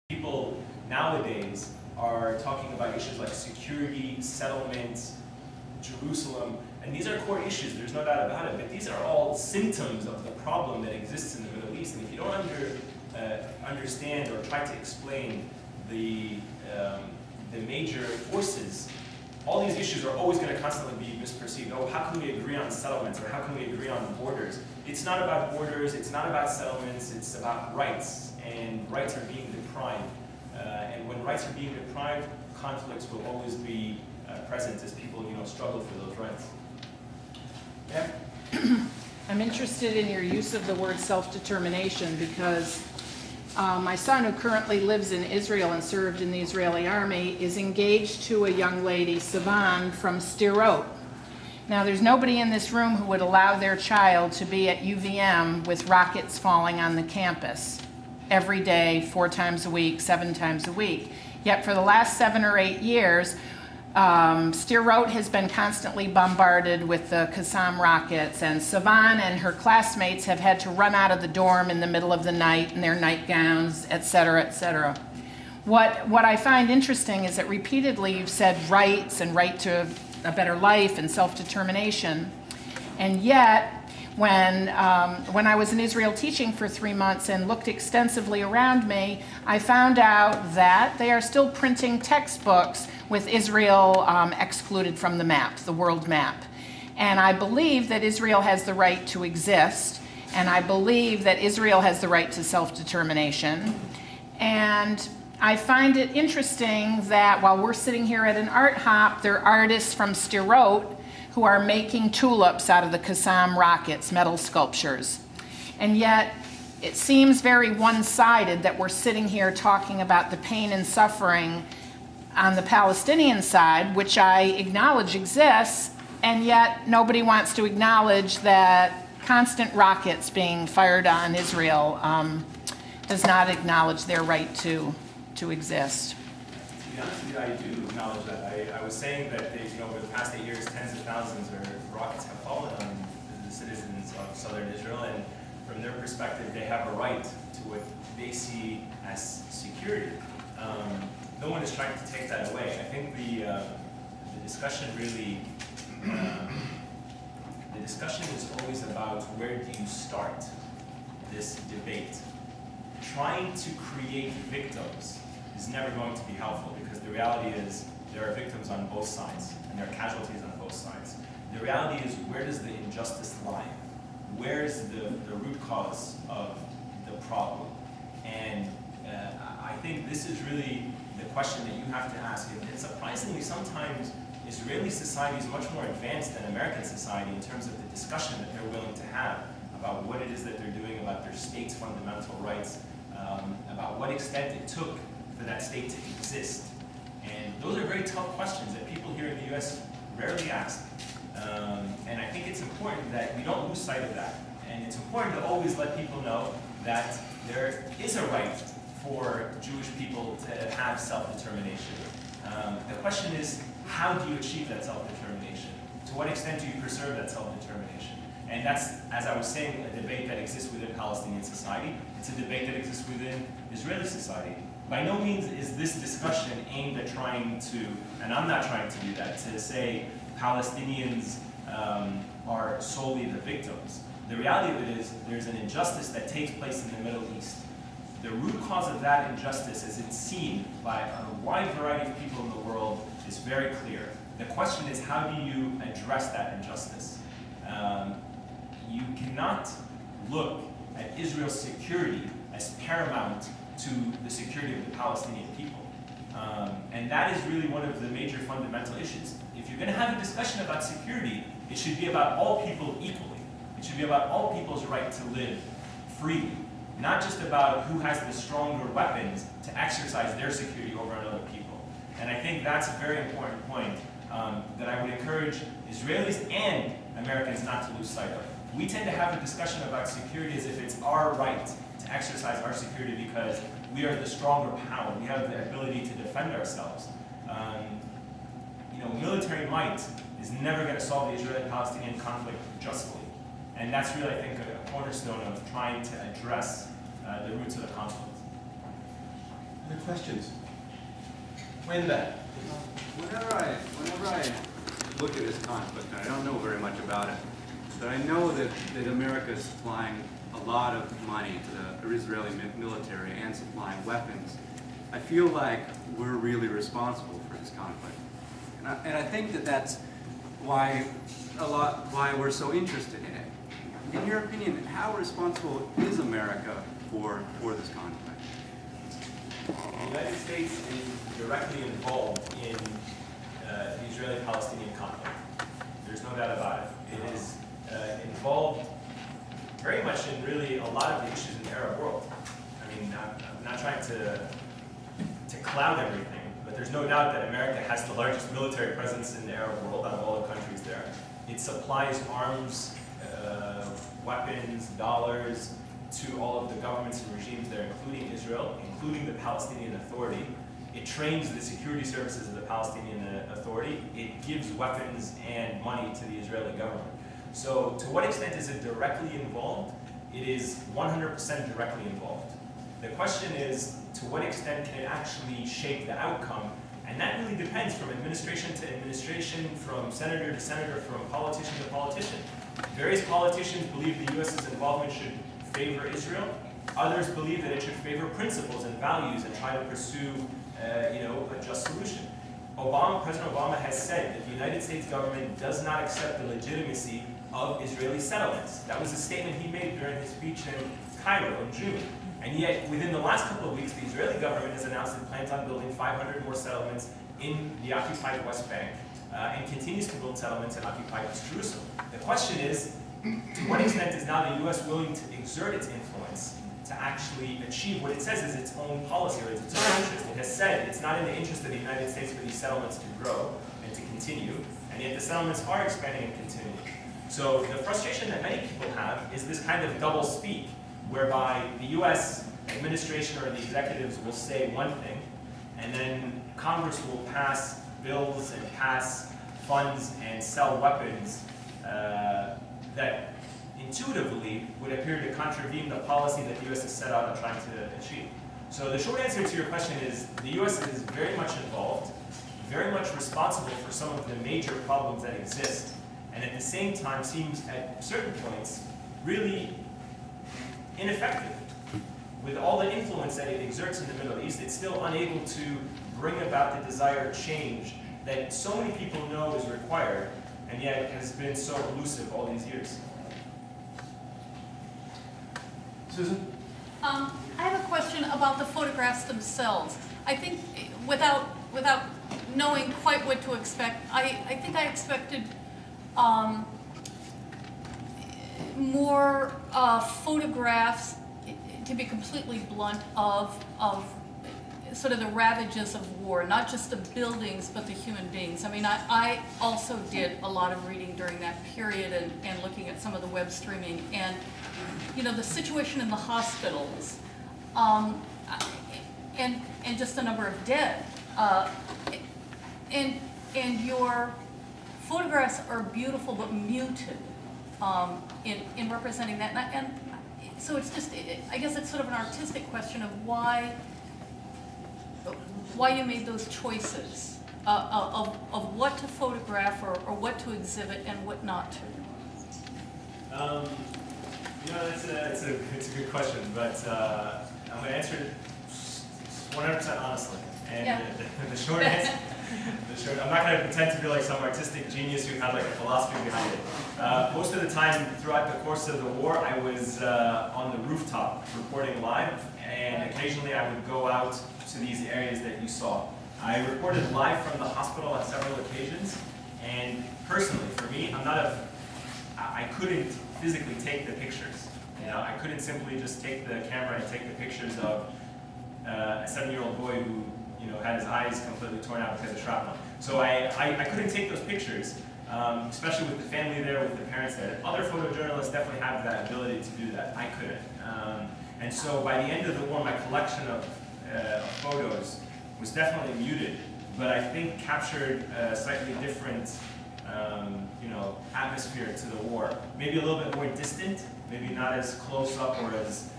People nowadays are talking about issues like security, settlements, Jerusalem, and these are core issues, there's no doubt about it, but these are all symptoms of the problem that exists in the Middle East. And if you don't understand or try to explain the major forces, all these issues are always going to constantly be misperceived. Oh, how can we agree on settlements, or how can we agree on borders? It's not about borders, it's not about settlements, it's about rights, and rights are being deprived. And when rights are being deprived, conflicts will always be present as people, struggle for those rights. Yeah? I'm interested in your use of the word self-determination because my son, who currently lives in Israel and served in the Israeli army, is engaged to a young lady, Sivan, from Sderot. Now, there's nobody in this room who would allow their child to be at UVM with rockets falling on the campus every day, 4 times a week, 7 times a week. Yet for the last 7 or 8 years, Sderot has been constantly bombarded with the Qassam rockets, and Sivan and her classmates have had to run out of the dorm in the middle of the night in their nightgowns, etc., etc. What I find interesting is that repeatedly you've said rights and right to a better life and self-determination, and yet when I was in Israel teaching for 3 months and looked extensively around me, I found out that they are still printing textbooks with Israel excluded from the map, the world map. And I believe that Israel has the right to exist, and I believe that Israel has the right to self-determination. And I find it interesting that while we're sitting here at an ArtHop, there are artists from Sderot who are making tulips out of the Qassam rockets, metal sculptures. And yet, it seems very one-sided that we're sitting here talking about the pain and suffering on the Palestinian side, which I acknowledge exists, and yet nobody wants to acknowledge that constant rockets being fired on Israel does not acknowledge their right to exist. To be honest with you, I do acknowledge that. I was saying that over the past 8 years, tens of thousands of rockets have fallen on the citizens of southern Israel, and from their perspective, they have a right to what they see as security. No one is trying to take that away. I think the discussion really, the discussion is always about where do you start this debate. Trying to create victims is never going to be helpful, because the reality is there are victims on both sides and there are casualties on both sides. The reality is, where does the injustice lie? Where is the root cause of the problem? And I think this is really the question that you have to ask. And surprisingly, sometimes Israeli society is much more advanced than American society in terms of the discussion that they're willing to have about what it is that they're doing about their state's fundamental rights, about what extent it took for that state to exist. And those are very tough questions that people here in the US rarely ask. And I think it's important that we don't lose sight of that. And it's important to always let people know that there is a right for Jewish people to have self-determination. The question is, how do you achieve that self-determination? To what extent do you preserve that self-determination? And that's, as I was saying, a debate that exists within Palestinian society. It's a debate that exists within Israeli society. By no means is this discussion aimed at trying to, and I'm not trying to do that, to say Palestinians are solely the victims. The reality of it is there's an injustice that takes place in the Middle East. The root cause of that injustice, as it's seen by a wide variety of people in the world, is very clear. The question is, how do you address that injustice? You cannot look at Israel's security as paramount to the security of the Palestinian people. And that is really one of the major fundamental issues. If you're going to have a discussion about security, it should be about all people equally. It should be about all people's right to live freely, not just about who has the stronger weapons to exercise their security over other people. And I think that's a very important point that I would encourage Israelis and Americans not to lose sight of. We tend to have a discussion about security as if it's our right to exercise our security because we are the stronger power. We have the ability to defend ourselves. Military might is never going to solve the Israeli-Palestinian conflict justly. And that's really, I think, a cornerstone of trying to address the roots of the conflict. Other questions? Way in the back. Whenever I look at this conflict, and I don't know very much about it, but I know that America is supplying a lot of money to the Israeli military and supplying weapons. I feel like we're really responsible for this conflict. And I think that that's why we're so interested in it. In your opinion, how responsible is America for this conflict? The United States is directly involved in the Israeli-Palestinian conflict. There's no doubt about it. It is involved very much in really a lot of the issues in the Arab world. I mean, I'm not trying to cloud everything, but there's no doubt that America has the largest military presence in the Arab world out of all the countries there. It supplies arms, weapons, dollars to all of the governments and regimes there, including Israel, including the Palestinian Authority. It trains the security services of the Palestinian Authority. It gives weapons and money to the Israeli government. So to what extent is it directly involved? It is 100% directly involved. The question is, to what extent can it actually shape the outcome? And that really depends from administration to administration, from senator to senator, from politician to politician. Various politicians believe the U.S.'s involvement should favor Israel. Others believe that it should favor principles and values and try to pursue a just solution. President Obama has said that the United States government does not accept the legitimacy of Israeli settlements. That was a statement he made during his speech in Cairo in June. And yet, within the last couple of weeks, the Israeli government has announced it plans on building 500 more settlements in the occupied West Bank and continues to build settlements in occupied East Jerusalem. The question is, to what extent is now the U.S. willing to exert its influence to actually achieve what it says is its own policy or its own interest? It has said it's not in the interest of the United States for these settlements to grow and to continue, and yet the settlements are expanding and continuing. So the frustration that many people have is this kind of double speak, whereby the U.S. administration or the executives will say one thing, and then Congress will pass bills and pass funds and sell weapons that intuitively would appear to contravene the policy that the U.S. has set out on trying to achieve. So the short answer to your question is the U.S. is very much involved, very much responsible for some of the major problems that exist, and at the same time seems at certain points really ineffective. With all the influence that it exerts in the Middle East, it's still unable to bring about the desired change that so many people know is required, and yet has been so elusive all these years. Susan? I have a question about the photographs themselves. I think without knowing quite what to expect, I think I expected more photographs, to be completely blunt, of sort of the ravages of war, not just the buildings, but the human beings. I mean, I also did a lot of reading during that period and looking at some of the web streaming, and the situation in the hospitals, and just the number of dead, and your photographs are beautiful but muted in representing that, and so it's just, I guess it's sort of an artistic question of why you made those choices of what to photograph or what to exhibit and what not to. It's a good question, but I'm going to answer it 100% honestly. And Yeah. the short answer, I'm not going to pretend to be like some artistic genius who had like a philosophy behind it. Most of the time throughout the course of the war, I was on the rooftop reporting live, and occasionally I would go out to these areas that you saw. I reported live from the hospital on several occasions, and personally, for me, I couldn't physically take the pictures. I couldn't simply just take the camera and take the pictures of a 7-year-old boy who had his eyes completely torn out because of shrapnel. So I couldn't take those pictures, especially with the family there, with the parents there. Other photojournalists definitely have that ability to do that. I couldn't. And so by the end of the war, my collection of photos was definitely muted, but I think captured a slightly different atmosphere to the war. Maybe a little bit more distant, maybe not as close up or as